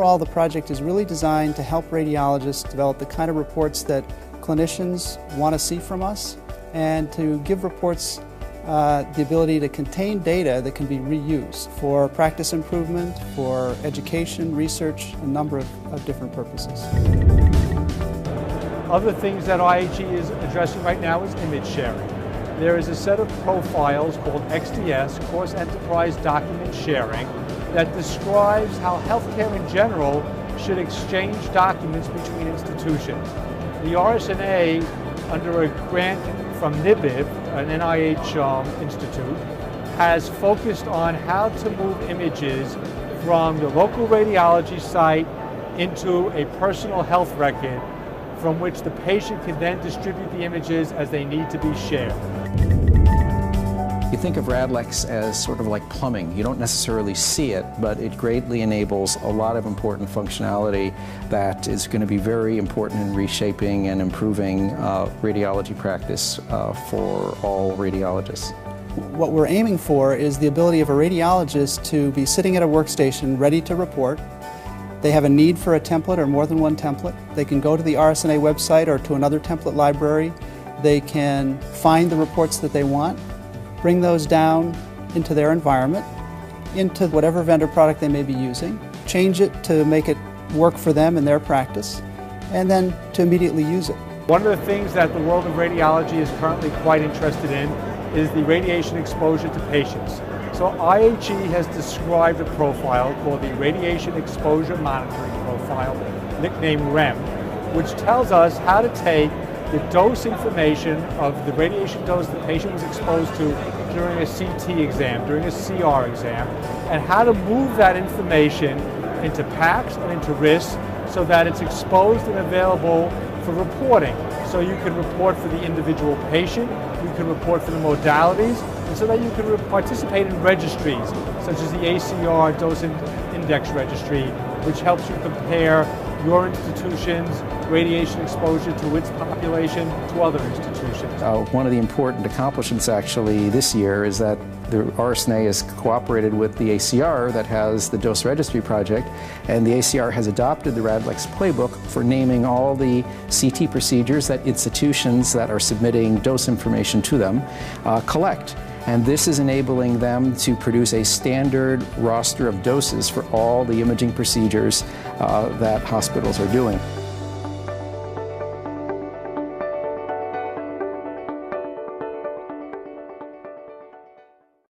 overall, the project is really designed to help radiologists develop the kind of reports that clinicians want to see from us, and to give reports the ability to contain data that can be reused for practice improvement, for education, research, a number of different purposes. Other things that IHE is addressing right now is image sharing. There is a set of profiles called XDS, Course Enterprise Document Sharing, that describes how healthcare in general should exchange documents between institutions. The RSNA, under a grant from NIBIV, an NIH institute, has focused on how to move images from the local radiology site into a personal health record from which the patient can then distribute the images as they need to be shared. You think of RadLex as sort of like plumbing. You don't necessarily see it, but it greatly enables a lot of important functionality that is going to be very important in reshaping and improving radiology practice for all radiologists. What we're aiming for is the ability of a radiologist to be sitting at a workstation ready to report. They have a need for a template or more than one template. They can go to the RSNA website or to another template library. They can find the reports that they want, bring those down into their environment, into whatever vendor product they may be using, change it to make it work for them in their practice, and then to immediately use it. One of the things that the world of radiology is currently quite interested in is the radiation exposure to patients. So IHE has described a profile called the Radiation Exposure Monitoring Profile, nicknamed REM, which tells us how to take the dose information of the radiation dose the patient was exposed to during a CT exam, during a CR exam, and how to move that information into PACS and into RIS so that it's exposed and available for reporting. So you can report for the individual patient, you can report for the modalities, and so that you can participate in registries, such as the ACR Dose Index Registry, which helps you compare your institution's radiation exposure to its population to other institutions. One of the important accomplishments actually this year is that the RSNA has cooperated with the ACR that has the dose registry project, and the ACR has adopted the RadLex playbook for naming all the CT procedures that institutions that are submitting dose information to them collect. And this is enabling them to produce a standard roster of doses for all the imaging procedures that hospitals are doing.